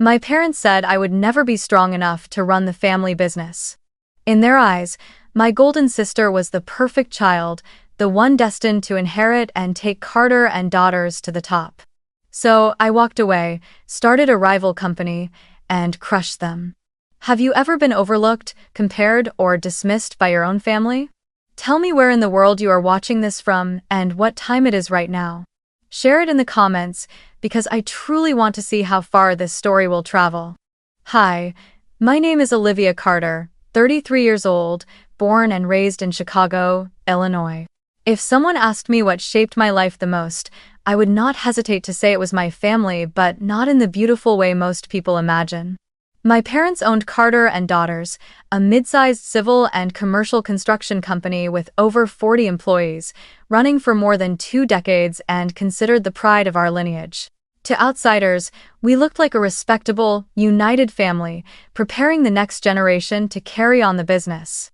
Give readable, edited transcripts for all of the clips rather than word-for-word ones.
My parents said I would never be strong enough to run the family business. In their eyes, my golden sister was the perfect child, the one destined to inherit and take Carter and Daughters to the top. So I walked away, started a rival company, and crushed them. Have you ever been overlooked, compared, or dismissed by your own family? Tell me where in the world you are watching this from and what time it is right now. Share it in the comments, because I truly want to see how far this story will travel. Hi, my name is Olivia Carter, 33 years old, born and raised in Chicago, Illinois. If someone asked me what shaped my life the most, I would not hesitate to say it was my family, but not in the beautiful way most people imagine. My parents owned Carter and Daughters, a mid-sized civil and commercial construction company with over 40 employees, running for more than 2 decades and considered the pride of our lineage. To outsiders, we looked like a respectable, united family, preparing the next generation to carry on the business.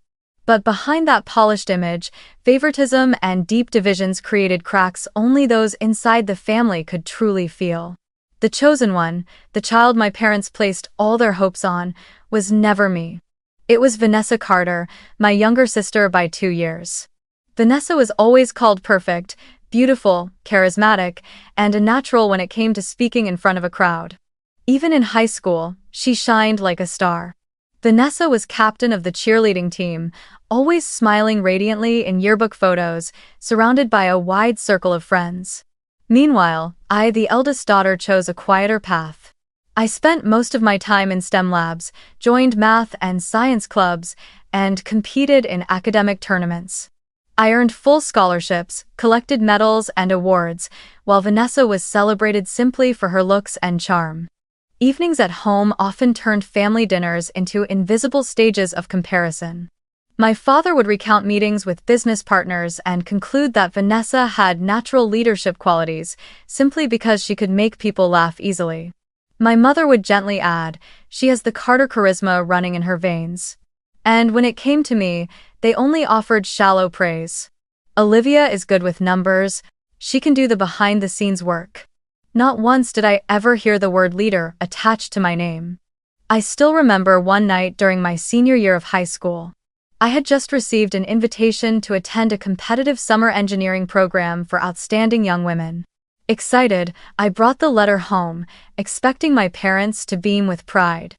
But behind that polished image, favoritism and deep divisions created cracks only those inside the family could truly feel. The chosen one, the child my parents placed all their hopes on, was never me. It was Vanessa Carter, my younger sister by 2 years. Vanessa was always called perfect, beautiful, charismatic, and a natural when it came to speaking in front of a crowd. Even in high school, she shined like a star. Vanessa was captain of the cheerleading team, always smiling radiantly in yearbook photos, surrounded by a wide circle of friends. Meanwhile, I, the eldest daughter, chose a quieter path. I spent most of my time in STEM labs, joined math and science clubs, and competed in academic tournaments. I earned full scholarships, collected medals and awards, while Vanessa was celebrated simply for her looks and charm. Evenings at home often turned family dinners into invisible stages of comparison. My father would recount meetings with business partners and conclude that Vanessa had natural leadership qualities, simply because she could make people laugh easily. My mother would gently add, "She has the Carter charisma running in her veins." And when it came to me, they only offered shallow praise. Olivia is good with numbers, she can do the behind-the-scenes work. Not once did I ever hear the word leader attached to my name. I still remember one night during my senior year of high school. I had just received an invitation to attend a competitive summer engineering program for outstanding young women. Excited, I brought the letter home, expecting my parents to beam with pride.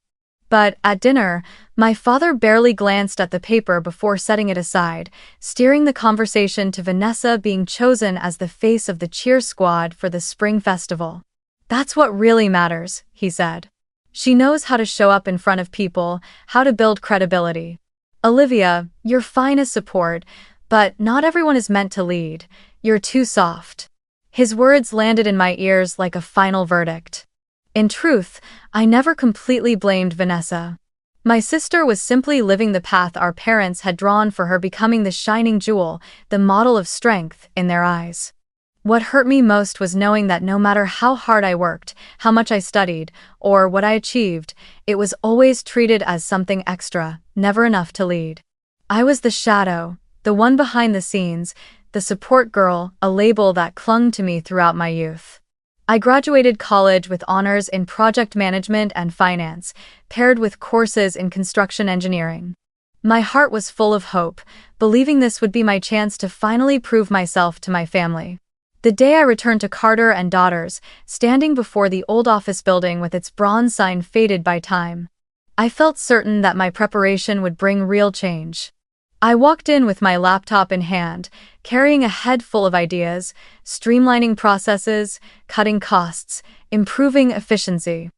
But at dinner, my father barely glanced at the paper before setting it aside, steering the conversation to Vanessa being chosen as the face of the cheer squad for the spring festival. "That's what really matters," he said. "She knows how to show up in front of people, how to build credibility. Olivia, you're fine as support, but not everyone is meant to lead. You're too soft." His words landed in my ears like a final verdict. In truth, I never completely blamed Vanessa. My sister was simply living the path our parents had drawn for her, becoming the shining jewel, the model of strength in their eyes. What hurt me most was knowing that no matter how hard I worked, how much I studied, or what I achieved, it was always treated as something extra, never enough to lead. I was the shadow, the one behind the scenes, the support girl, a label that clung to me throughout my youth. I graduated college with honors in project management and finance, paired with courses in construction engineering. My heart was full of hope, believing this would be my chance to finally prove myself to my family. The day I returned to Carter and Daughters, standing before the old office building with its bronze sign faded by time, I felt certain that my preparation would bring real change. I walked in with my laptop in hand, carrying a head full of ideas, streamlining processes, cutting costs, improving efficiency.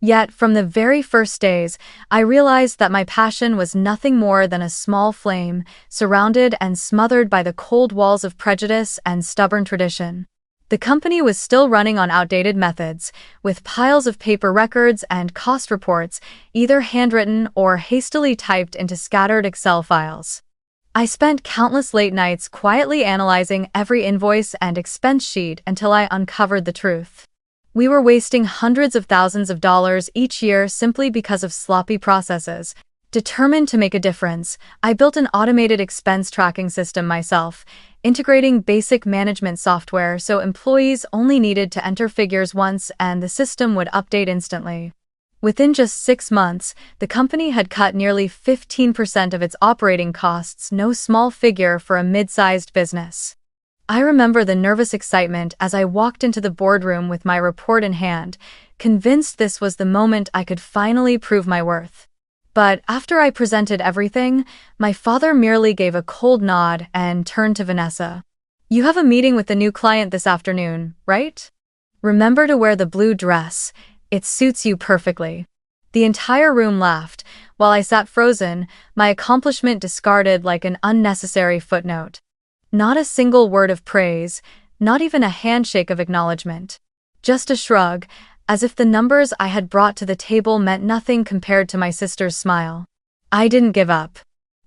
Yet, from the very first days, I realized that my passion was nothing more than a small flame, surrounded and smothered by the cold walls of prejudice and stubborn tradition. The company was still running on outdated methods, with piles of paper records and cost reports, either handwritten or hastily typed into scattered Excel files. I spent countless late nights quietly analyzing every invoice and expense sheet until I uncovered the truth. We were wasting hundreds of thousands of dollars each year simply because of sloppy processes. Determined to make a difference, I built an automated expense tracking system myself, integrating basic management software so employees only needed to enter figures once and the system would update instantly. Within just 6 months, the company had cut nearly 15% of its operating costs, no small figure for a mid-sized business. I remember the nervous excitement as I walked into the boardroom with my report in hand, convinced this was the moment I could finally prove my worth. But after I presented everything, my father merely gave a cold nod and turned to Vanessa. "You have a meeting with the new client this afternoon, right? Remember to wear the blue dress. It suits you perfectly." The entire room laughed, while I sat frozen, my accomplishment discarded like an unnecessary footnote. Not a single word of praise, not even a handshake of acknowledgement. Just a shrug, as if the numbers I had brought to the table meant nothing compared to my sister's smile. I didn't give up.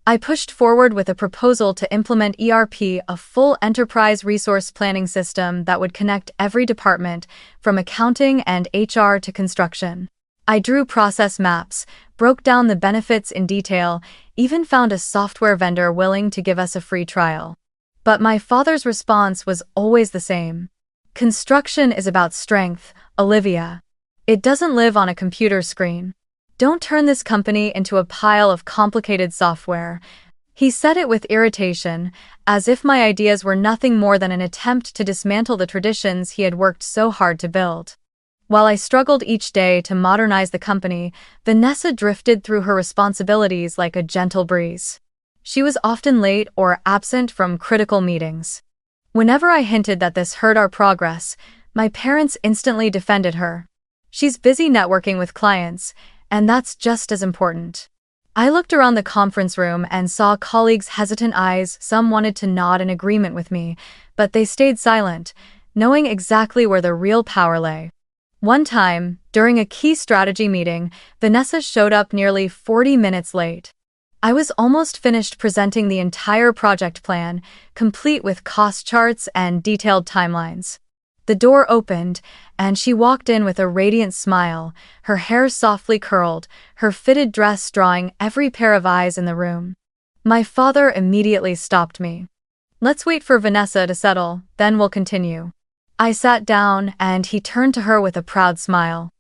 I pushed forward with a proposal to implement ERP, a full enterprise resource planning system that would connect every department, from accounting and HR to construction. I drew process maps, broke down the benefits in detail, even found a software vendor willing to give us a free trial. But my father's response was always the same. "Construction is about strength, Olivia. It doesn't live on a computer screen. Don't turn this company into a pile of complicated software." He said it with irritation, as if my ideas were nothing more than an attempt to dismantle the traditions he had worked so hard to build. While I struggled each day to modernize the company, Vanessa drifted through her responsibilities like a gentle breeze. She was often late or absent from critical meetings. Whenever I hinted that this hurt our progress, my parents instantly defended her. "She's busy networking with clients, and that's just as important." I looked around the conference room and saw colleagues' hesitant eyes. Some wanted to nod in agreement with me, but they stayed silent, knowing exactly where the real power lay. One time, during a key strategy meeting, Vanessa showed up nearly 40 minutes late. I was almost finished presenting the entire project plan, complete with cost charts and detailed timelines. The door opened, and she walked in with a radiant smile, her hair softly curled, her fitted dress drawing every pair of eyes in the room. My father immediately stopped me. "Let's wait for Vanessa to settle, then we'll continue." I sat down, and he turned to her with a proud smile.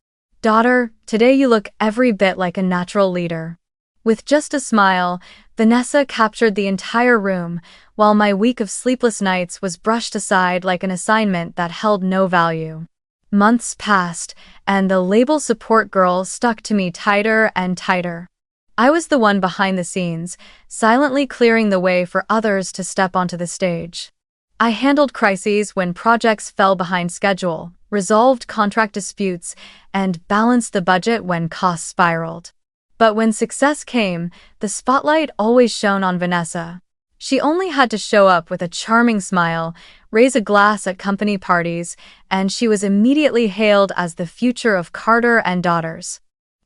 "Daughter, today you look every bit like a natural leader." With just a smile, Vanessa captured the entire room, while my week of sleepless nights was brushed aside like an assignment that held no value. Months passed, and the label support girl stuck to me tighter and tighter. I was the one behind the scenes, silently clearing the way for others to step onto the stage. I handled crises when projects fell behind schedule, resolved contract disputes, and balanced the budget when costs spiraled. But when success came, the spotlight always shone on Vanessa. She only had to show up with a charming smile, raise a glass at company parties, and she was immediately hailed as the future of Carter and Daughters.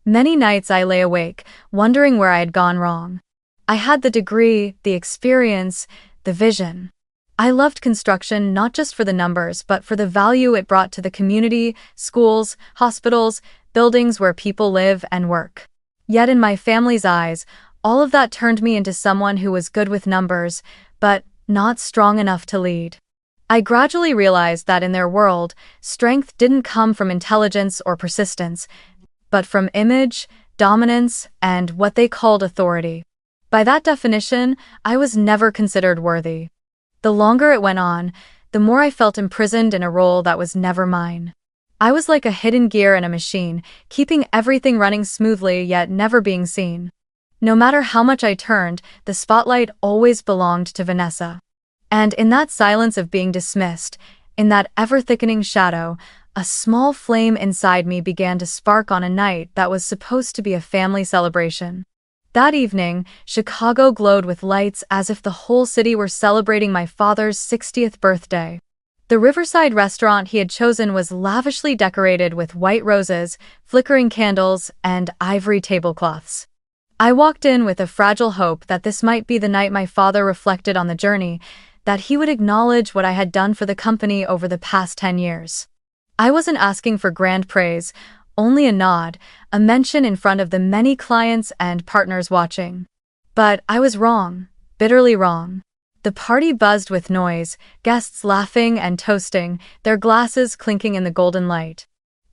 Many nights I lay awake, wondering where I had gone wrong. I had the degree, the experience, the vision. I loved construction not just for the numbers but for the value it brought to the community, schools, hospitals, buildings where people live and work. Yet in my family's eyes, all of that turned me into someone who was good with numbers, but not strong enough to lead. I gradually realized that in their world, strength didn't come from intelligence or persistence, but from image, dominance, and what they called authority. By that definition, I was never considered worthy. The longer it went on, the more I felt imprisoned in a role that was never mine. I was like a hidden gear in a machine, keeping everything running smoothly yet never being seen. No matter how much I turned, the spotlight always belonged to Vanessa. And in that silence of being dismissed, in that ever-thickening shadow, a small flame inside me began to spark on a night that was supposed to be a family celebration. That evening, Chicago glowed with lights as if the whole city were celebrating my father's 60th birthday. The riverside restaurant he had chosen was lavishly decorated with white roses, flickering candles, and ivory tablecloths. I walked in with a fragile hope that this might be the night my father reflected on the journey, that he would acknowledge what I had done for the company over the past 10 years. I wasn't asking for grand praise, only a nod, a mention in front of the many clients and partners watching. But I was wrong, bitterly wrong. The party buzzed with noise, guests laughing and toasting, their glasses clinking in the golden light.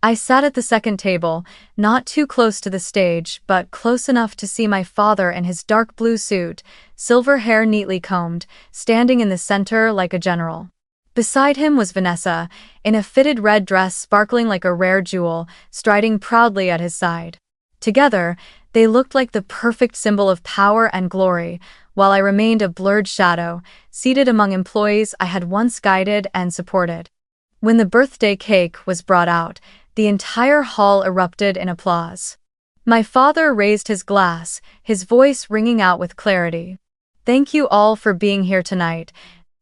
I sat at the second table, not too close to the stage, but close enough to see my father in his dark blue suit, silver hair neatly combed, standing in the center like a general. Beside him was Vanessa, in a fitted red dress sparkling like a rare jewel, striding proudly at his side. Together, they looked like the perfect symbol of power and glory, while I remained a blurred shadow, seated among employees I had once guided and supported. When the birthday cake was brought out, the entire hall erupted in applause. My father raised his glass, his voice ringing out with clarity. "Thank you all for being here tonight.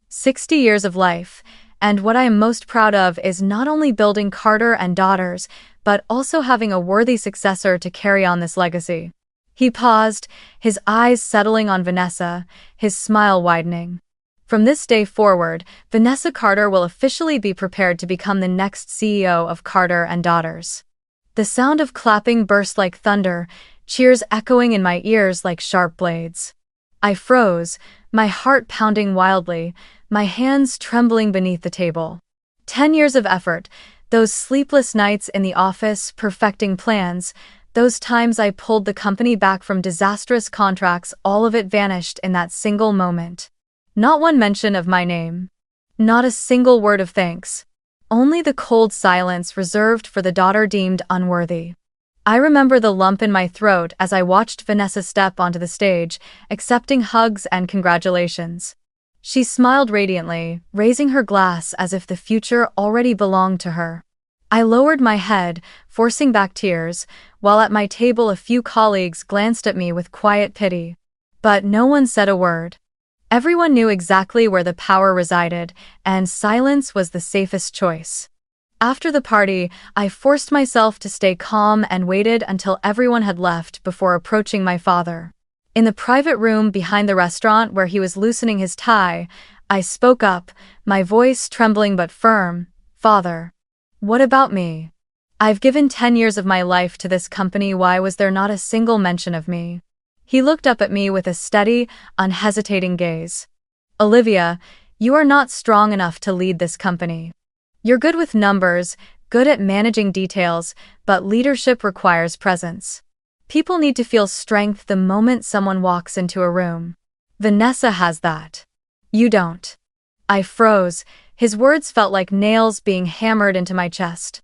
60 years of life, and what I am most proud of is not only building Carter and Daughters, but also having a worthy successor to carry on this legacy." He paused, his eyes settling on Vanessa, his smile widening. From this day forward, Vanessa Carter will officially be prepared to become the next CEO of Carter and Daughters. The sound of clapping burst like thunder, cheers echoing in my ears like sharp blades. I froze, my heart pounding wildly, my hands trembling beneath the table. 10 years of effort, those sleepless nights in the office perfecting plans, those times I pulled the company back from disastrous contracts, all of it vanished in that single moment. Not one mention of my name. Not a single word of thanks. Only the cold silence reserved for the daughter deemed unworthy. I remember the lump in my throat as I watched Vanessa step onto the stage, accepting hugs and congratulations. She smiled radiantly, raising her glass as if the future already belonged to her. I lowered my head, forcing back tears, while at my table a few colleagues glanced at me with quiet pity. But no one said a word. Everyone knew exactly where the power resided, and silence was the safest choice. After the party, I forced myself to stay calm and waited until everyone had left before approaching my father. In the private room behind the restaurant where he was loosening his tie, I spoke up, my voice trembling but firm. "Father, what about me? I've given 10 years of my life to this company. Why was there not a single mention of me?" He looked up at me with a steady, unhesitating gaze. "Olivia, you are not strong enough to lead this company. You're good with numbers, good at managing details, but leadership requires presence. People need to feel strength the moment someone walks into a room. Vanessa has that. You don't." I froze. His words felt like nails being hammered into my chest.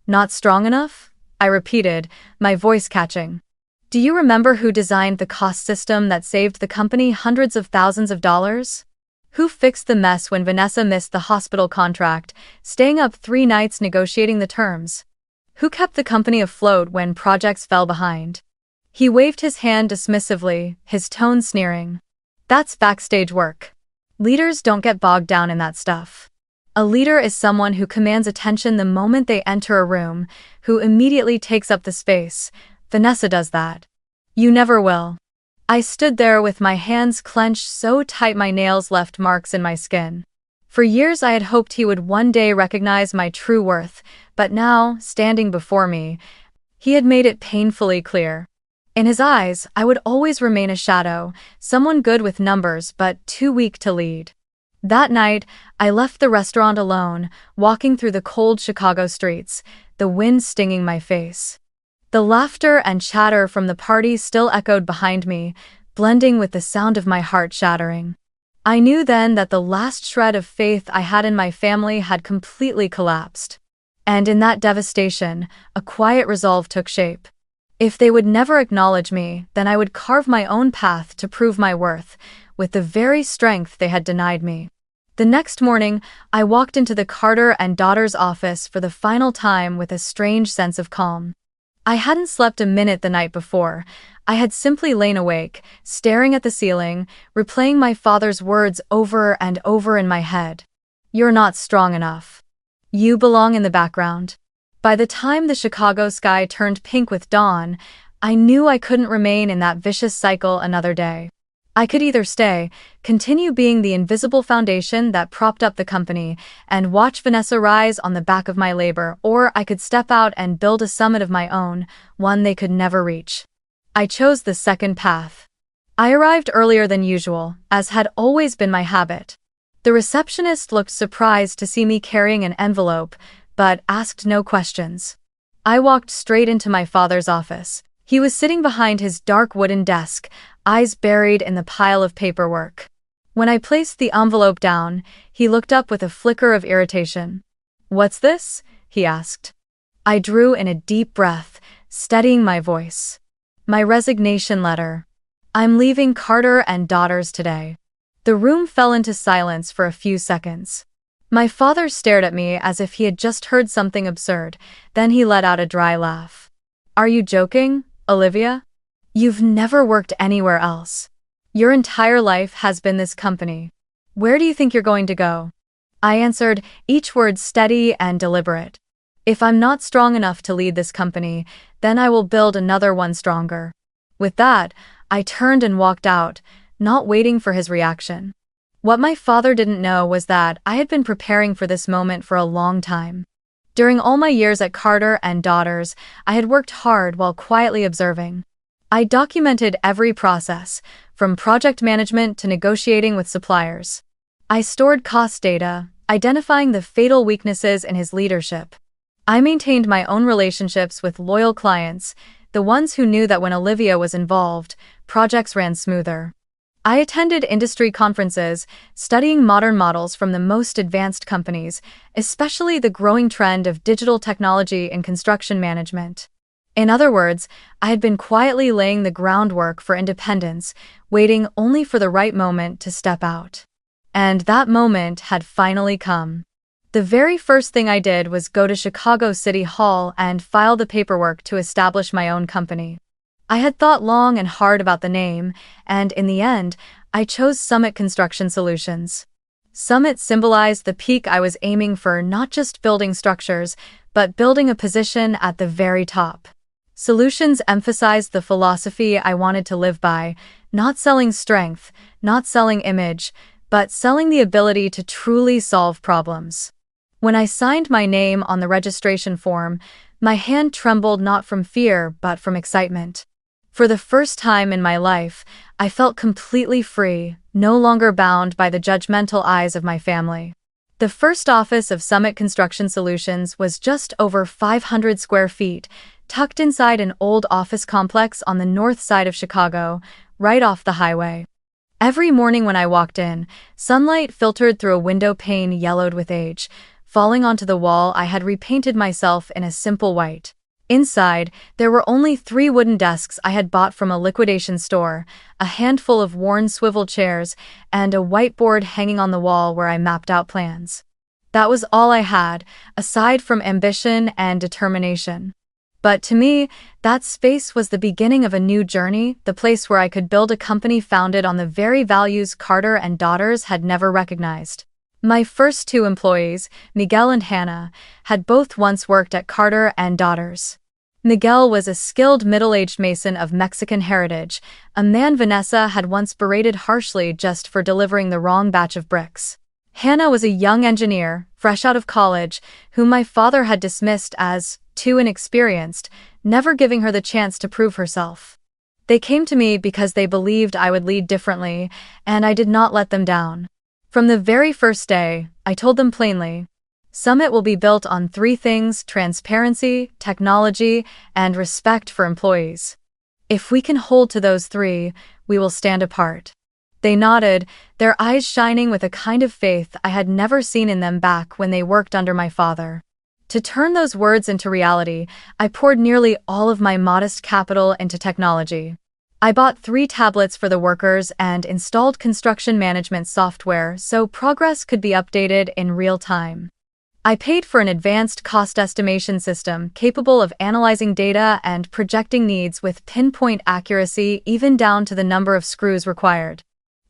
"Not strong enough?" I repeated, my voice catching. "Do you remember who designed the cost system that saved the company hundreds of thousands of dollars? Who fixed the mess when Vanessa missed the hospital contract, staying up 3 nights negotiating the terms? Who kept the company afloat when projects fell behind?" He waved his hand dismissively, his tone sneering. "That's backstage work. Leaders don't get bogged down in that stuff. A leader is someone who commands attention the moment they enter a room, who immediately takes up the space. Vanessa does that. You never will." I stood there with my hands clenched so tight my nails left marks in my skin. For years I had hoped he would one day recognize my true worth, but now, standing before me, he had made it painfully clear. In his eyes, I would always remain a shadow, someone good with numbers but too weak to lead. That night, I left the restaurant alone, walking through the cold Chicago streets, the wind stinging my face. The laughter and chatter from the party still echoed behind me, blending with the sound of my heart shattering. I knew then that the last shred of faith I had in my family had completely collapsed. And in that devastation, a quiet resolve took shape. If they would never acknowledge me, then I would carve my own path to prove my worth, with the very strength they had denied me. The next morning, I walked into the Carter and Daughters office for the final time with a strange sense of calm. I hadn't slept a minute the night before. I had simply lain awake, staring at the ceiling, replaying my father's words over and over in my head. "You're not strong enough. You belong in the background." By the time the Chicago sky turned pink with dawn, I knew I couldn't remain in that vicious cycle another day. I could either stay, continue being the invisible foundation that propped up the company, and watch Vanessa rise on the back of my labor, or I could step out and build a summit of my own, one they could never reach. I chose the second path. I arrived earlier than usual, as had always been my habit. The receptionist looked surprised to see me carrying an envelope, but asked no questions. I walked straight into my father's office. He was sitting behind his dark wooden desk, eyes buried in the pile of paperwork. When I placed the envelope down, he looked up with a flicker of irritation. "What's this?" he asked. I drew in a deep breath, steadying my voice. "My resignation letter. I'm leaving Carter and Daughters today." The room fell into silence for a few seconds. My father stared at me as if he had just heard something absurd, then he let out a dry laugh. "Are you joking, Olivia? You've never worked anywhere else. Your entire life has been this company. Where do you think you're going to go?" I answered, each word steady and deliberate. "If I'm not strong enough to lead this company, then I will build another one stronger." With that, I turned and walked out, not waiting for his reaction. What my father didn't know was that I had been preparing for this moment for a long time. During all my years at Carter and Daughters, I had worked hard while quietly observing. I documented every process, from project management to negotiating with suppliers. I stored cost data, identifying the fatal weaknesses in his leadership. I maintained my own relationships with loyal clients, the ones who knew that when Olivia was involved, projects ran smoother. I attended industry conferences, studying modern models from the most advanced companies, especially the growing trend of digital technology in construction management. In other words, I had been quietly laying the groundwork for independence, waiting only for the right moment to step out. And that moment had finally come. The very first thing I did was go to Chicago City Hall and file the paperwork to establish my own company. I had thought long and hard about the name, and in the end, I chose Summit Construction Solutions. Summit symbolized the peak I was aiming for, not just building structures, but building a position at the very top. Solutions emphasized the philosophy I wanted to live by, not selling strength, not selling image, but selling the ability to truly solve problems. When I signed my name on the registration form, my hand trembled not from fear but from excitement. For the first time in my life, I felt completely free, no longer bound by the judgmental eyes of my family. The first office of Summit Construction Solutions was just over 500 square feet, tucked inside an old office complex on the north side of Chicago, right off the highway. Every morning when I walked in, sunlight filtered through a window pane yellowed with age. Falling onto the wall, I had repainted myself in a simple white. Inside, there were only 3 wooden desks I had bought from a liquidation store, a handful of worn swivel chairs, and a whiteboard hanging on the wall where I mapped out plans. That was all I had, aside from ambition and determination. But to me, that space was the beginning of a new journey, the place where I could build a company founded on the very values Carter and Daughters had never recognized. My first 2 employees, Miguel and Hannah, had both once worked at Carter and Daughters. Miguel was a skilled middle-aged mason of Mexican heritage, a man Vanessa had once berated harshly just for delivering the wrong batch of bricks. Hannah was a young engineer, fresh out of college, whom my father had dismissed as too inexperienced, never giving her the chance to prove herself. They came to me because they believed I would lead differently, and I did not let them down. From the very first day, I told them plainly, Summit will be built on 3 things: transparency, technology, and respect for employees. If we can hold to those 3, we will stand apart. They nodded, their eyes shining with a kind of faith I had never seen in them back when they worked under my father. To turn those words into reality, I poured nearly all of my modest capital into technology. I bought 3 tablets for the workers and installed construction management software so progress could be updated in real time. I paid for an advanced cost estimation system capable of analyzing data and projecting needs with pinpoint accuracy, even down to the number of screws required.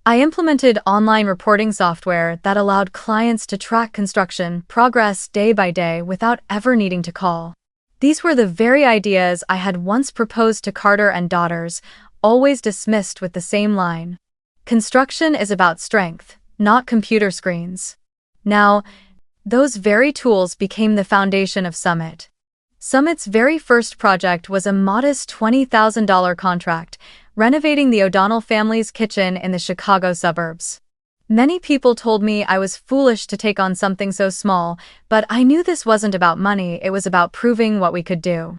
I implemented online reporting software that allowed clients to track construction progress day by day without ever needing to call. These were the very ideas I had once proposed to Carter and Daughters, always dismissed with the same line. Construction is about strength, not computer screens. Now, those very tools became the foundation of Summit. Summit's very first project was a modest $20,000 contract, renovating the O'Donnell family's kitchen in the Chicago suburbs. Many people told me I was foolish to take on something so small, but I knew this wasn't about money, it was about proving what we could do.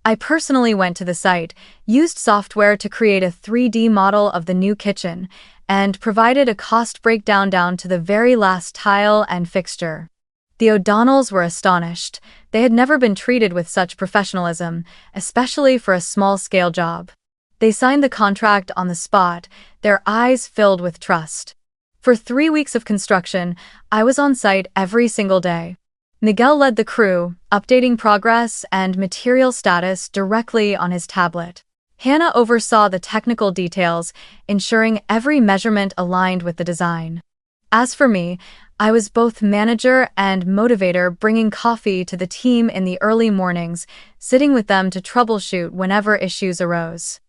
I personally went to the site, used software to create a 3D model of the new kitchen, and provided a cost breakdown down to the very last tile and fixture. The O'Donnells were astonished. They had never been treated with such professionalism, especially for a small-scale job. They signed the contract on the spot, their eyes filled with trust. For 3 weeks of construction, I was on site every single day. Miguel led the crew, updating progress and material status directly on his tablet. Hannah oversaw the technical details, ensuring every measurement aligned with the design. As for me, I was both manager and motivator, bringing coffee to the team in the early mornings, sitting with them to troubleshoot whenever issues arose.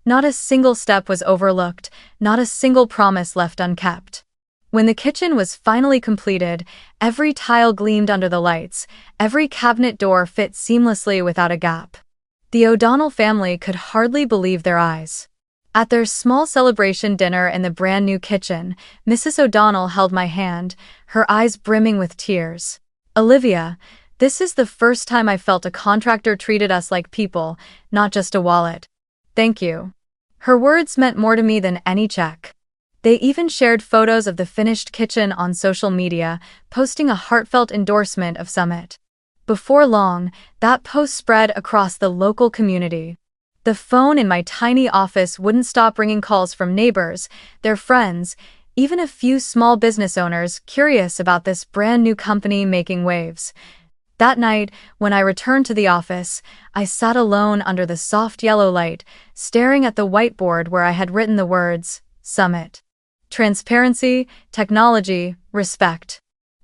Not a single step was overlooked, not a single promise left unkept. When the kitchen was finally completed, every tile gleamed under the lights, every cabinet door fit seamlessly without a gap. The O'Donnell family could hardly believe their eyes. At their small celebration dinner in the brand new kitchen, Mrs. O'Donnell held my hand, her eyes brimming with tears. "Olivia, this is the first time I felt a contractor treated us like people, not just a wallet. Thank you." Her words meant more to me than any check. They even shared photos of the finished kitchen on social media, posting a heartfelt endorsement of Summit. Before long, that post spread across the local community. The phone in my tiny office wouldn't stop ringing calls from neighbors, their friends, even a few small business owners curious about this brand new company making waves. That night, when I returned to the office, I sat alone under the soft yellow light, staring at the whiteboard where I had written the words, Summit. Transparency, technology, respect.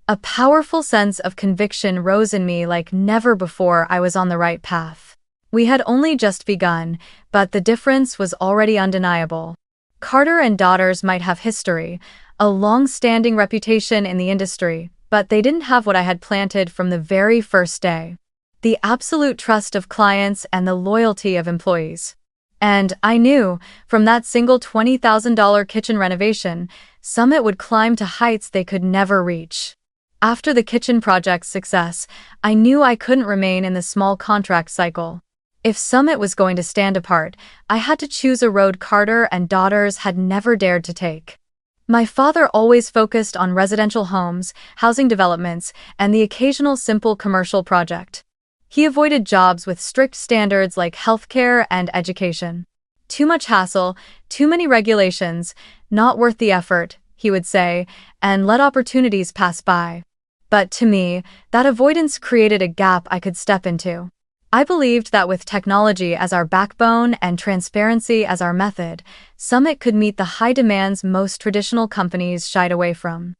A powerful sense of conviction rose in me like never before. I was on the right path. We had only just begun, but the difference was already undeniable. Carter and Daughters might have history, a long-standing reputation in the industry, but they didn't have what I had planted from the very first day. The absolute trust of clients and the loyalty of employees. And I knew, from that single $20,000 kitchen renovation, Summit would climb to heights they could never reach. After the kitchen project's success, I knew I couldn't remain in the small contract cycle. If Summit was going to stand apart, I had to choose a road Carter and Daughters had never dared to take. My father always focused on residential homes, housing developments, and the occasional simple commercial project. He avoided jobs with strict standards like healthcare and education. Too much hassle, too many regulations, not worth the effort, he would say, and let opportunities pass by. But to me, that avoidance created a gap I could step into. I believed that with technology as our backbone and transparency as our method, Summit could meet the high demands most traditional companies shied away from.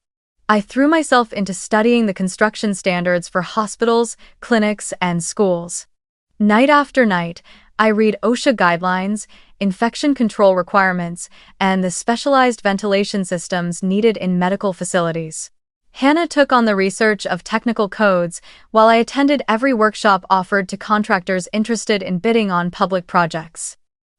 I threw myself into studying the construction standards for hospitals, clinics, and schools. Night after night, I read OSHA guidelines, infection control requirements, and the specialized ventilation systems needed in medical facilities. Hannah took on the research of technical codes, while I attended every workshop offered to contractors interested in bidding on public projects.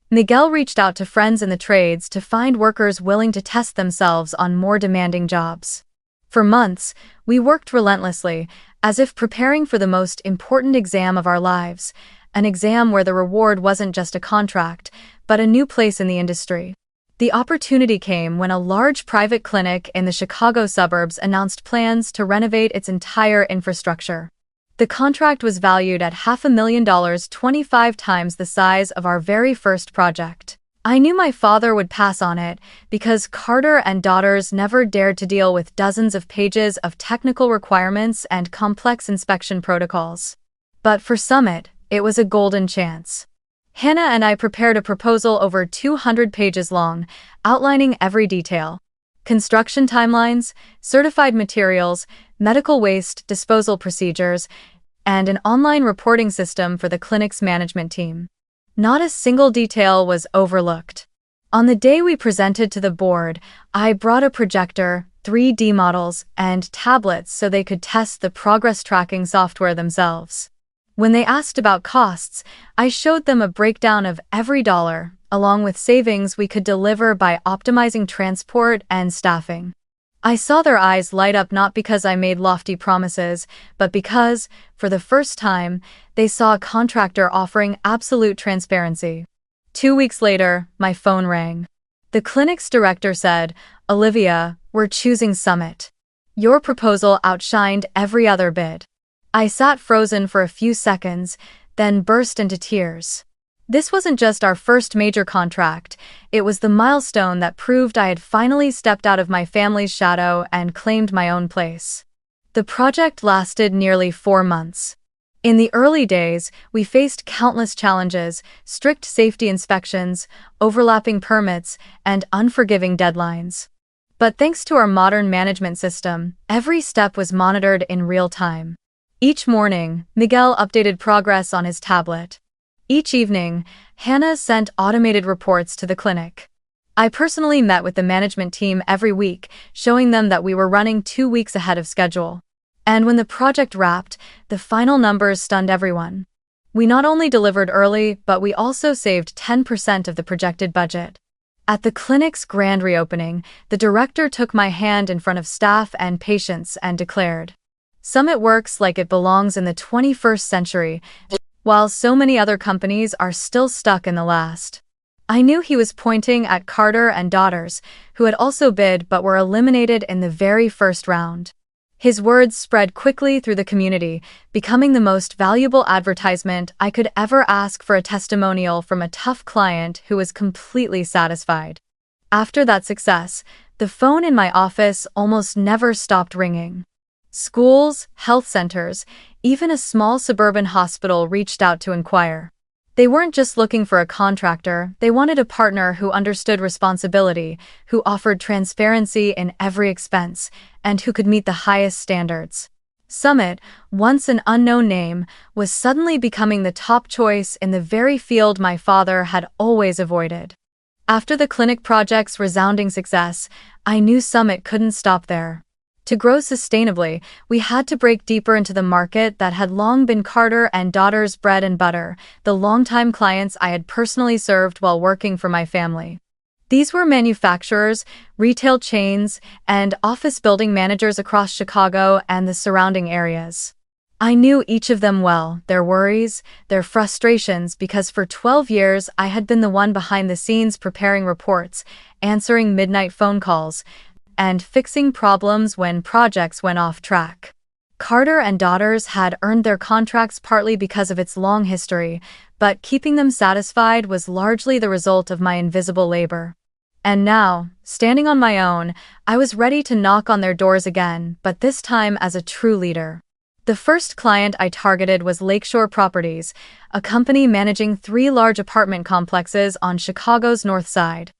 Miguel reached out to friends in the trades to find workers willing to test themselves on more demanding jobs. For months, we worked relentlessly, as if preparing for the most important exam of our lives, an exam where the reward wasn't just a contract, but a new place in the industry. The opportunity came when a large private clinic in the Chicago suburbs announced plans to renovate its entire infrastructure. The contract was valued at $500,000, 25 times the size of our very first project. I knew my father would pass on it because Carter and Daughters never dared to deal with dozens of pages of technical requirements and complex inspection protocols. But for Summit, it was a golden chance. Hannah and I prepared a proposal over 200 pages long, outlining every detail. Construction timelines, certified materials, medical waste disposal procedures, and an online reporting system for the clinic's management team. Not a single detail was overlooked. On the day we presented to the board, I brought a projector, 3D models, and tablets so they could test the progress tracking software themselves. When they asked about costs, I showed them a breakdown of every dollar, along with savings we could deliver by optimizing transport and staffing. I saw their eyes light up not because I made lofty promises, but because, for the first time, they saw a contractor offering absolute transparency. 2 weeks later, my phone rang. The clinic's director said, "Olivia, we're choosing Summit. Your proposal outshined every other bid." I sat frozen for a few seconds, then burst into tears. This wasn't just our first major contract, it was the milestone that proved I had finally stepped out of my family's shadow and claimed my own place. The project lasted nearly 4 months. In the early days, we faced countless challenges: strict safety inspections, overlapping permits, and unforgiving deadlines. But thanks to our modern management system, every step was monitored in real time. Each morning, Miguel updated progress on his tablet. Each evening, Hannah sent automated reports to the clinic. I personally met with the management team every week, showing them that we were running 2 weeks ahead of schedule. And when the project wrapped, the final numbers stunned everyone. We not only delivered early, but we also saved 10% of the projected budget. At the clinic's grand reopening, the director took my hand in front of staff and patients and declared, "Summit works like it belongs in the 21st century, while so many other companies are still stuck in the last." I knew he was pointing at Carter and Daughters, who had also bid but were eliminated in the very first round. His words spread quickly through the community, becoming the most valuable advertisement I could ever ask for, a testimonial from a tough client who was completely satisfied. After that success, the phone in my office almost never stopped ringing. Schools, health centers, even a small suburban hospital reached out to inquire. They weren't just looking for a contractor, they wanted a partner who understood responsibility, who offered transparency in every expense, and who could meet the highest standards. Summit, once an unknown name, was suddenly becoming the top choice in the very field my father had always avoided. After the clinic project's resounding success, I knew Summit couldn't stop there. To grow sustainably, we had to break deeper into the market that had long been Carter and Daughters' bread and butter, the longtime clients I had personally served while working for my family. These were manufacturers, retail chains, and office building managers across Chicago and the surrounding areas. I knew each of them well, their worries, their frustrations, because for 12 years I had been the one behind the scenes preparing reports, answering midnight phone calls, and fixing problems when projects went off track. Carter and Daughters had earned their contracts partly because of its long history, but keeping them satisfied was largely the result of my invisible labor. And now, standing on my own, I was ready to knock on their doors again, but this time as a true leader. The first client I targeted was Lakeshore Properties, a company managing 3 large apartment complexes on Chicago's North Side.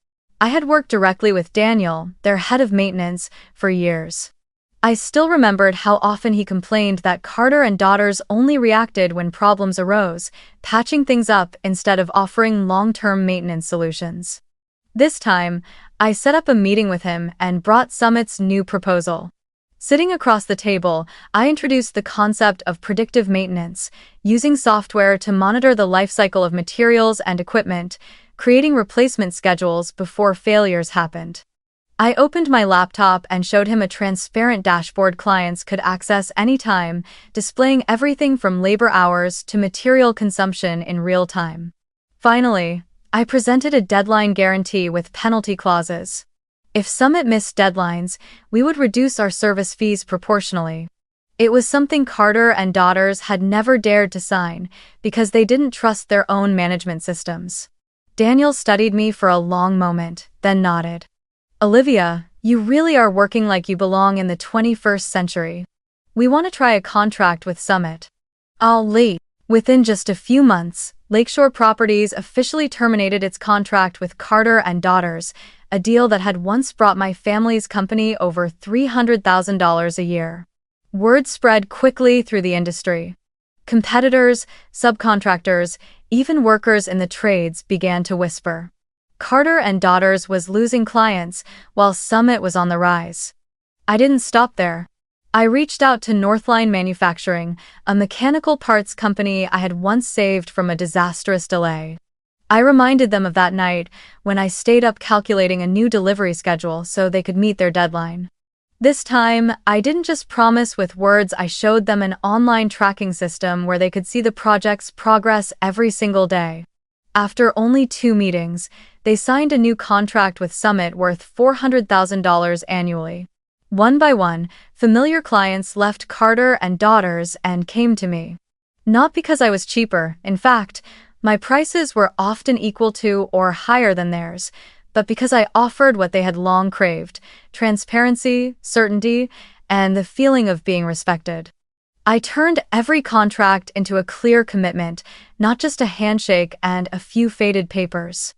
I had worked directly with Daniel, their head of maintenance, for years. I still remembered how often he complained that Carter and Daughters only reacted when problems arose, patching things up instead of offering long-term maintenance solutions. This time, I set up a meeting with him and brought Summit's new proposal. Sitting across the table, I introduced the concept of predictive maintenance, using software to monitor the life cycle of materials and equipment, creating replacement schedules before failures happened. I opened my laptop and showed him a transparent dashboard clients could access anytime, displaying everything from labor hours to material consumption in real time. Finally, I presented a deadline guarantee with penalty clauses. If Summit missed deadlines, we would reduce our service fees proportionally. It was something Carter and Daughters had never dared to sign because they didn't trust their own management systems. Daniel studied me for a long moment, then nodded. "Olivia, you really are working like you belong in the 21st century. We want to try a contract with Summit." I'll leave. Within just a few months, Lakeshore Properties officially terminated its contract with Carter and Daughters, a deal that had once brought my family's company over $300,000 a year. Word spread quickly through the industry. Competitors, subcontractors, even workers in the trades began to whisper. Carter and Daughters was losing clients, while Summit was on the rise. I didn't stop there. I reached out to Northline Manufacturing, a mechanical parts company I had once saved from a disastrous delay. I reminded them of that night when I stayed up calculating a new delivery schedule so they could meet their deadline. This time, I didn't just promise with words, I showed them an online tracking system where they could see the project's progress every single day. After only 2 meetings, they signed a new contract with Summit worth $400,000 annually. One by one, familiar clients left Carter and Daughters and came to me. Not because I was cheaper, in fact, my prices were often equal to or higher than theirs, but because I offered what they had long craved: transparency, certainty, and the feeling of being respected. I turned every contract into a clear commitment, not just a handshake and a few faded papers.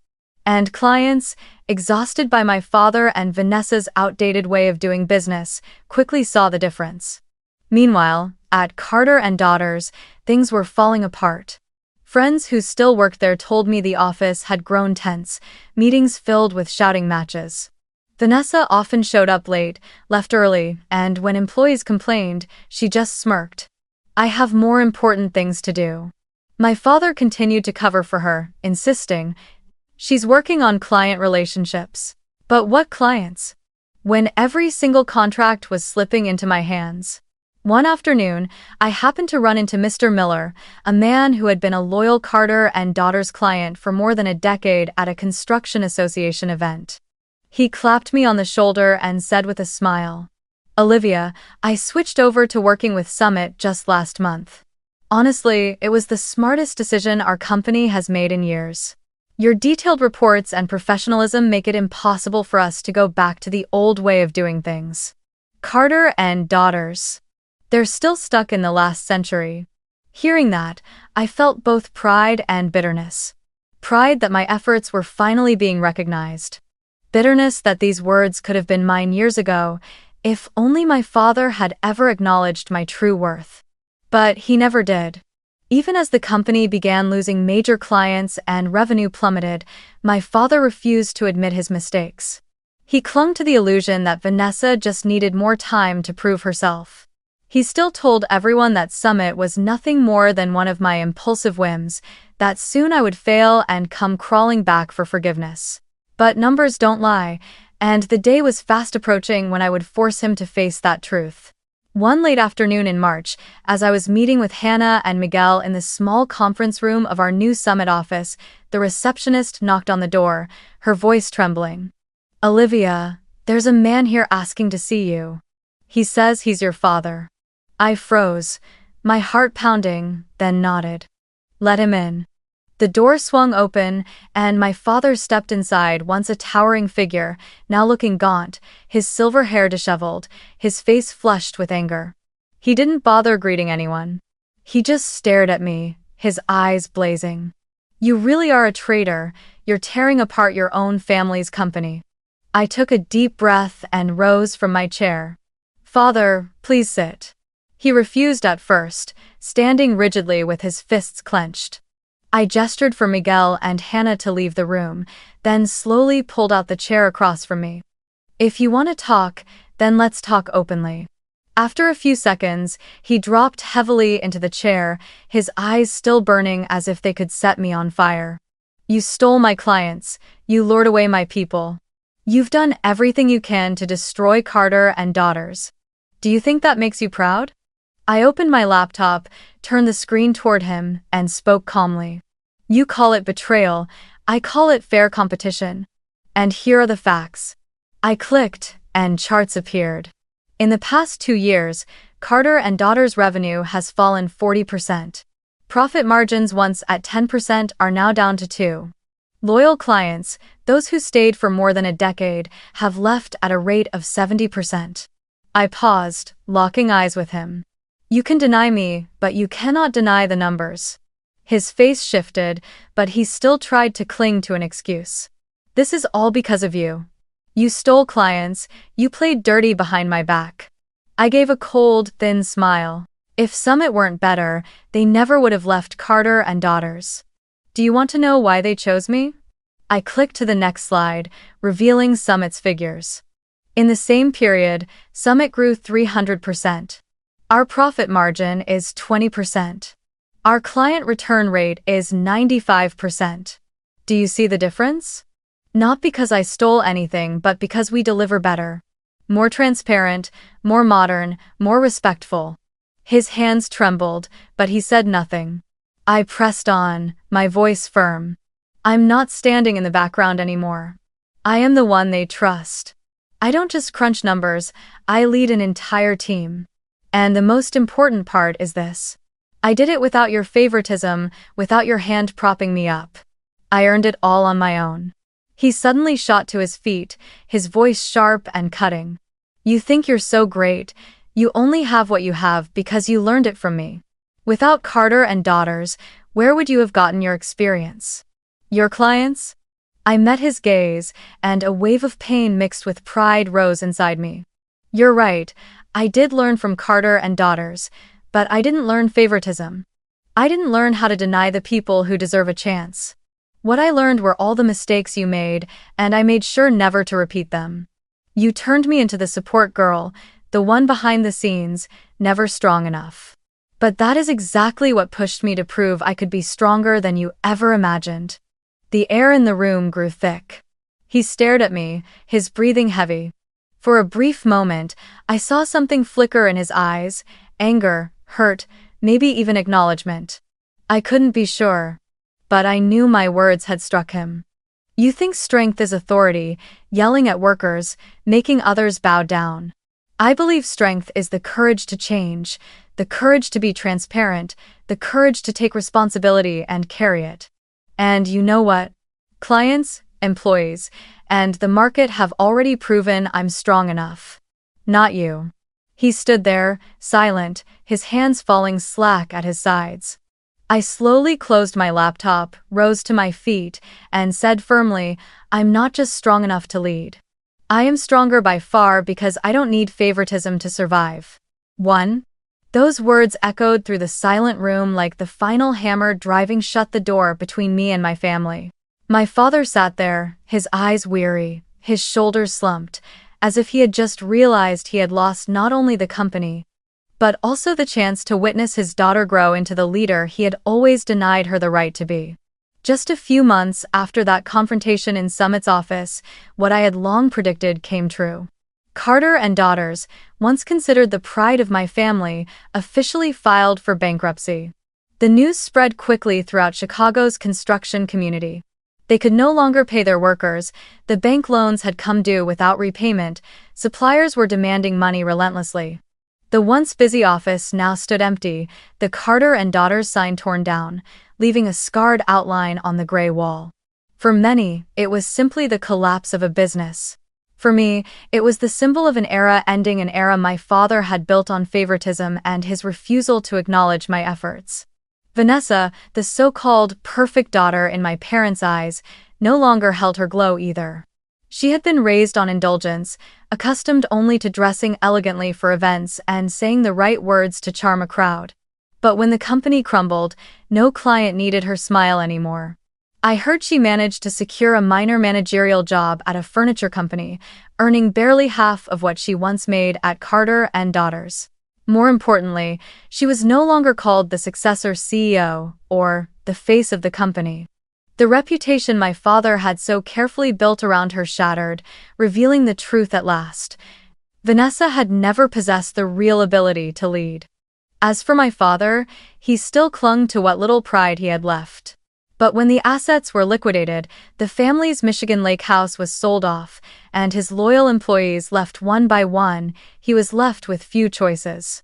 And clients, exhausted by my father and Vanessa's outdated way of doing business, quickly saw the difference. Meanwhile, at Carter and Daughters, things were falling apart. Friends who still worked there told me the office had grown tense, meetings filled with shouting matches. Vanessa often showed up late, left early, and when employees complained, she just smirked. "I have more important things to do." My father continued to cover for her, insisting, "She's working on client relationships." But what clients? When every single contract was slipping into my hands. One afternoon, I happened to run into Mr. Miller, a man who had been a loyal Carter and Daughters client for more than a decade at a construction association event. He clapped me on the shoulder and said with a smile, "Olivia, I switched over to working with Summit just last month. Honestly, it was the smartest decision our company has made in years. Your detailed reports and professionalism make it impossible for us to go back to the old way of doing things." Carter and Daughters. They're still stuck in the last century. Hearing that, I felt both pride and bitterness. Pride that my efforts were finally being recognized. Bitterness that these words could have been mine years ago, if only my father had ever acknowledged my true worth. But he never did. Even as the company began losing major clients and revenue plummeted, my father refused to admit his mistakes. He clung to the illusion that Vanessa just needed more time to prove herself. He still told everyone that Summit was nothing more than one of my impulsive whims, that soon I would fail and come crawling back for forgiveness. But numbers don't lie, and the day was fast approaching when I would force him to face that truth. One late afternoon in March, as I was meeting with Hannah and Miguel in the small conference room of our new Summit office, the receptionist knocked on the door, her voice trembling. "Olivia, there's a man here asking to see you. He says he's your father." I froze, my heart pounding, then nodded. "Let him in." The door swung open, and my father stepped inside, once a towering figure, now looking gaunt, his silver hair disheveled, his face flushed with anger. He didn't bother greeting anyone. He just stared at me, his eyes blazing. "You really are a traitor. You're tearing apart your own family's company." I took a deep breath and rose from my chair. "Father, please sit." He refused at first, standing rigidly with his fists clenched. I gestured for Miguel and Hannah to leave the room, then slowly pulled out the chair across from me. "If you want to talk, then let's talk openly." After a few seconds, he dropped heavily into the chair, his eyes still burning as if they could set me on fire. "You stole my clients. You lured away my people. You've done everything you can to destroy Carter and Daughters. Do you think that makes you proud?" I opened my laptop, turned the screen toward him, and spoke calmly. "You call it betrayal, I call it fair competition. And here are the facts." I clicked, and charts appeared. In the past 2 years, Carter and Daughters' revenue has fallen 40%. Profit margins once at 10% are now down to 2%. Loyal clients, those who stayed for more than a decade, have left at a rate of 70%. I paused, locking eyes with him. "You can deny me, but you cannot deny the numbers." His face shifted, but he still tried to cling to an excuse. "This is all because of you. You stole clients, you played dirty behind my back." I gave a cold, thin smile. If Summit weren't better, they never would have left Carter and Daughters. "Do you want to know why they chose me?" I clicked to the next slide, revealing Summit's figures. In the same period, Summit grew 300%. Our profit margin is 20%. Our client return rate is 95%. Do you see the difference? Not because I stole anything, but because we deliver better. more transparent, more modern, more respectful. His hands trembled, but he said nothing. I pressed on, my voice firm. I'm not standing in the background anymore. I am the one they trust. I don't just crunch numbers, I lead an entire team. And the most important part is this. I did it without your favoritism, without your hand propping me up. I earned it all on my own. He suddenly shot to his feet, his voice sharp and cutting. You think you're so great, you only have what you have because you learned it from me. Without Carter and Daughters, where would you have gotten your experience? Your clients? I met his gaze, and a wave of pain mixed with pride rose inside me. You're right, I did learn from Carter and Daughters, but I didn't learn favoritism. I didn't learn how to deny the people who deserve a chance. What I learned were all the mistakes you made, and I made sure never to repeat them. You turned me into the support girl, the one behind the scenes, never strong enough. But that is exactly what pushed me to prove I could be stronger than you ever imagined. The air in the room grew thick. He stared at me, his breathing heavy. For a brief moment, I saw something flicker in his eyes, anger, hurt, maybe even acknowledgement. I couldn't be sure, but I knew my words had struck him. You think strength is authority, yelling at workers, making others bow down. I believe strength is the courage to change, the courage to be transparent, the courage to take responsibility and carry it. And you know what? Clients, employees, and the market have already proven I'm strong enough. Not you. He stood there, silent, his hands falling slack at his sides. I slowly closed my laptop, rose to my feet, and said firmly, I'm not just strong enough to lead. I am stronger by far because I don't need favoritism to survive. 1. Those words echoed through the silent room like the final hammer driving shut the door between me and my family. My father sat there, his eyes weary, his shoulders slumped, as if he had just realized he had lost not only the company, but also the chance to witness his daughter grow into the leader he had always denied her the right to be. Just a few months after that confrontation in Summit's office, what I had long predicted came true. Carter and Daughters, once considered the pride of my family, officially filed for bankruptcy. The news spread quickly throughout Chicago's construction community. They could no longer pay their workers, the bank loans had come due without repayment, suppliers were demanding money relentlessly. The once busy office now stood empty, the Carter and Daughters sign torn down, leaving a scarred outline on the gray wall. For many, it was simply the collapse of a business. For me, it was the symbol of an era ending, an era my father had built on favoritism and his refusal to acknowledge my efforts. Vanessa, the so-called perfect daughter in my parents' eyes, no longer held her glow either. She had been raised on indulgence, accustomed only to dressing elegantly for events and saying the right words to charm a crowd. But when the company crumbled, no client needed her smile anymore. I heard she managed to secure a minor managerial job at a furniture company, earning barely half of what she once made at Carter and Daughters. More importantly, she was no longer called the successor CEO or the face of the company. The reputation my father had so carefully built around her shattered, revealing the truth at last. Vanessa had never possessed the real ability to lead. As for my father, he still clung to what little pride he had left. But when the assets were liquidated, the family's Michigan Lake house was sold off, and his loyal employees left one by one, he was left with few choices.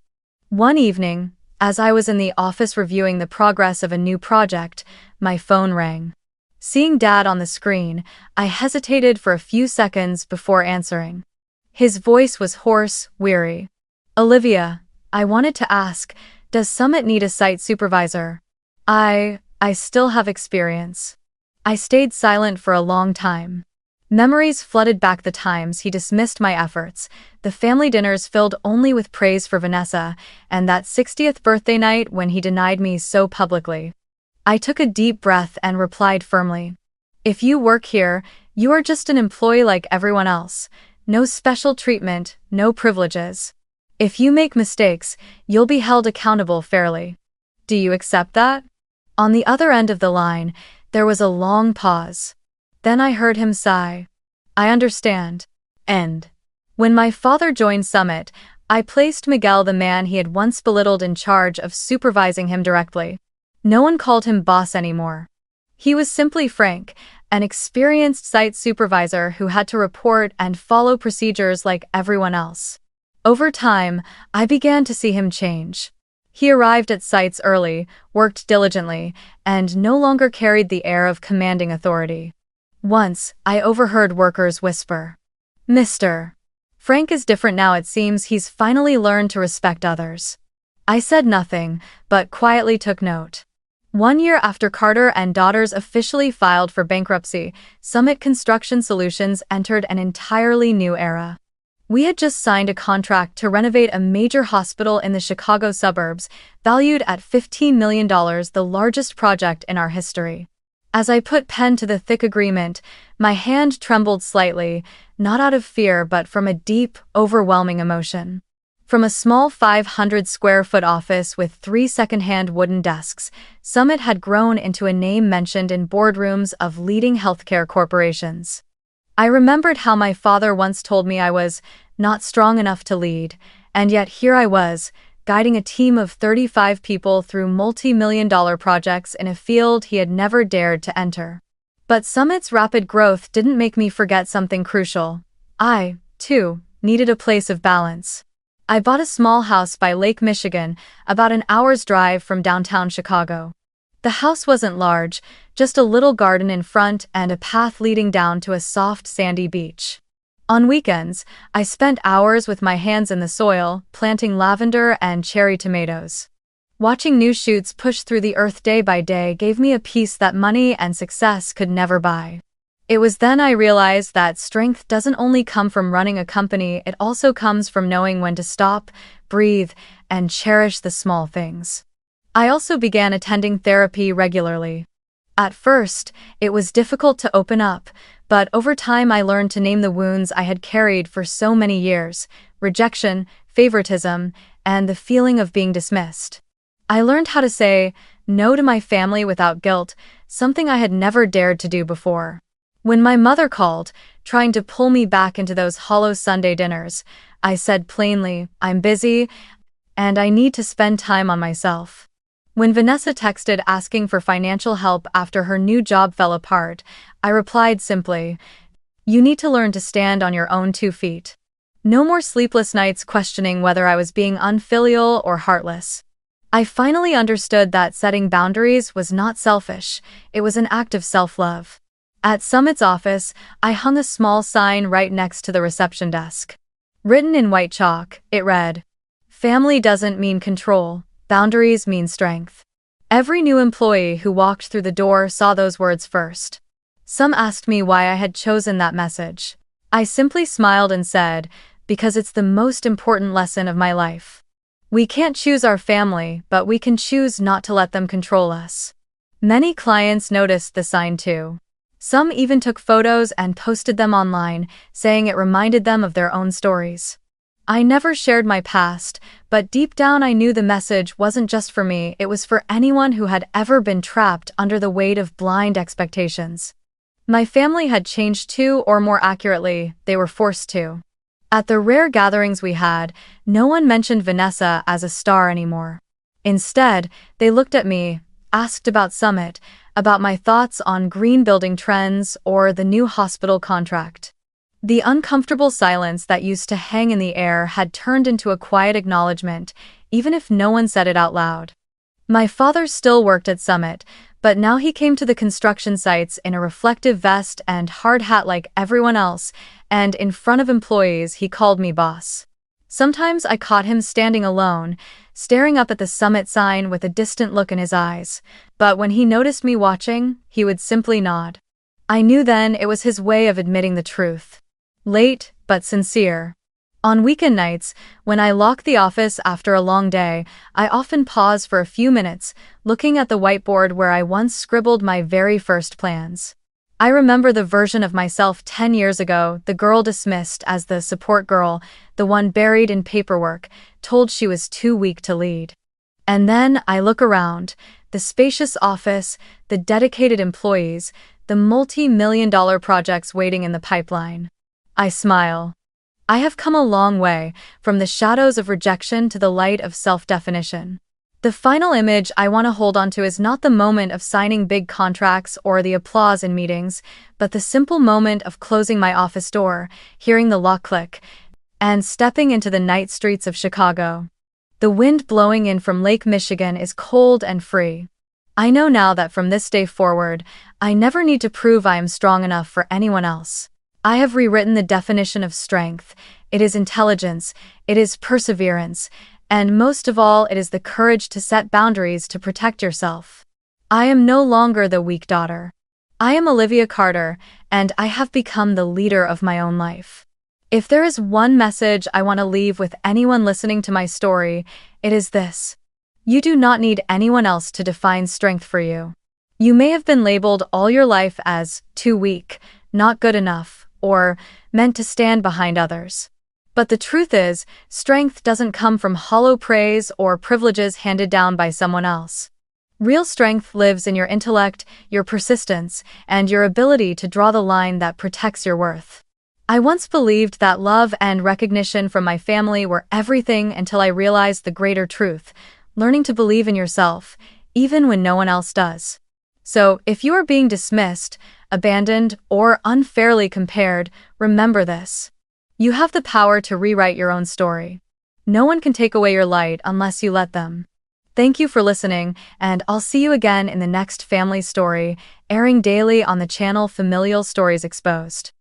One evening, as I was in the office reviewing the progress of a new project, my phone rang. Seeing Dad on the screen, I hesitated for a few seconds before answering. His voice was hoarse, weary. Olivia, I wanted to ask, does Summit need a site supervisor? I still have experience. I stayed silent for a long time. Memories flooded back the times he dismissed my efforts, the family dinners filled only with praise for Vanessa, and that 60th birthday night when he denied me so publicly. I took a deep breath and replied firmly. If you work here, you are just an employee like everyone else. No special treatment, no privileges. If you make mistakes, you'll be held accountable fairly. Do you accept that? On the other end of the line, there was a long pause. Then I heard him sigh. I understand. End. When my father joined Summit, I placed Miguel, the man he had once belittled, in charge of supervising him directly. No one called him boss anymore. He was simply Frank, an experienced site supervisor who had to report and follow procedures like everyone else. Over time, I began to see him change. He arrived at sites early, worked diligently, and no longer carried the air of commanding authority. Once, I overheard workers whisper, "Mr. Frank is different now. It seems he's finally learned to respect others." I said nothing, but quietly took note. 1 year after Carter and Daughters officially filed for bankruptcy, Summit Construction Solutions entered an entirely new era. We had just signed a contract to renovate a major hospital in the Chicago suburbs, valued at $15 million, the largest project in our history. As I put pen to the thick agreement, my hand trembled slightly, not out of fear but from a deep, overwhelming emotion. From a small 500-square-foot office with 3 second-hand wooden desks, Summit had grown into a name mentioned in boardrooms of leading healthcare corporations. I remembered how my father once told me I was not strong enough to lead, and yet here I was, guiding a team of 35 people through multi-million-dollar projects in a field he had never dared to enter. But Summit's rapid growth didn't make me forget something crucial. I, too, needed a place of balance. I bought a small house by Lake Michigan, about an hour's drive from downtown Chicago. The house wasn't large, just a little garden in front and a path leading down to a soft sandy beach. On weekends, I spent hours with my hands in the soil, planting lavender and cherry tomatoes. Watching new shoots push through the earth day by day gave me a peace that money and success could never buy. It was then I realized that strength doesn't only come from running a company, it also comes from knowing when to stop, breathe, and cherish the small things. I also began attending therapy regularly. At first, it was difficult to open up, but over time I learned to name the wounds I had carried for so many years: rejection, favoritism, and the feeling of being dismissed. I learned how to say no to my family without guilt, something I had never dared to do before. When my mother called, trying to pull me back into those hollow Sunday dinners, I said plainly, "I'm busy, and I need to spend time on myself." When Vanessa texted asking for financial help after her new job fell apart, I replied simply, "You need to learn to stand on your own 2 feet." No more sleepless nights questioning whether I was being unfilial or heartless. I finally understood that setting boundaries was not selfish, it was an act of self-love. At Summit's office, I hung a small sign right next to the reception desk. Written in white chalk, it read, "Family doesn't mean control, boundaries mean strength." Every new employee who walked through the door saw those words first. Some asked me why I had chosen that message. I simply smiled and said, "Because it's the most important lesson of my life. We can't choose our family, but we can choose not to let them control us." Many clients noticed the sign too. Some even took photos and posted them online, saying it reminded them of their own stories. I never shared my past, but deep down I knew the message wasn't just for me, it was for anyone who had ever been trapped under the weight of blind expectations. My family had changed too, or more accurately, they were forced to. At the rare gatherings we had, no one mentioned Vanessa as a star anymore. Instead, they looked at me, asked about Summit, about my thoughts on green building trends or the new hospital contract. The uncomfortable silence that used to hang in the air had turned into a quiet acknowledgement, even if no one said it out loud. My father still worked at Summit, but now he came to the construction sites in a reflective vest and hard hat like everyone else, and in front of employees he called me boss. Sometimes I caught him standing alone, staring up at the Summit sign with a distant look in his eyes, but when he noticed me watching, he would simply nod. I knew then it was his way of admitting the truth. Late, but sincere. On weekend nights, when I locked the office after a long day, I often paused for a few minutes, looking at the whiteboard where I once scribbled my very first plans. I remember the version of myself 10 years ago, the girl dismissed as the support girl, the one buried in paperwork, told she was too weak to lead. And then I look around, the spacious office, the dedicated employees, the multi-million-dollar projects waiting in the pipeline. I smile. I have come a long way, from the shadows of rejection to the light of self-definition. The final image I want to hold on to is not the moment of signing big contracts or the applause in meetings, but the simple moment of closing my office door, hearing the lock click, and stepping into the night streets of Chicago. The wind blowing in from Lake Michigan is cold and free. I know now that from this day forward, I never need to prove I am strong enough for anyone else. I have rewritten the definition of strength. It is intelligence, it is perseverance, and most of all, it is the courage to set boundaries to protect yourself. I am no longer the weak daughter. I am Olivia Carter, and I have become the leader of my own life. If there is one message I want to leave with anyone listening to my story, it is this. You do not need anyone else to define strength for you. You may have been labeled all your life as too weak, not good enough, or meant to stand behind others. But the truth is, strength doesn't come from hollow praise or privileges handed down by someone else. Real strength lives in your intellect, your persistence, and your ability to draw the line that protects your worth. I once believed that love and recognition from my family were everything until I realized the greater truth, learning to believe in yourself, even when no one else does. So, if you are being dismissed, abandoned, or unfairly compared, remember this. You have the power to rewrite your own story. No one can take away your light unless you let them. Thank you for listening, and I'll see you again in the next family story, airing daily on the channel Familial Stories Exposed.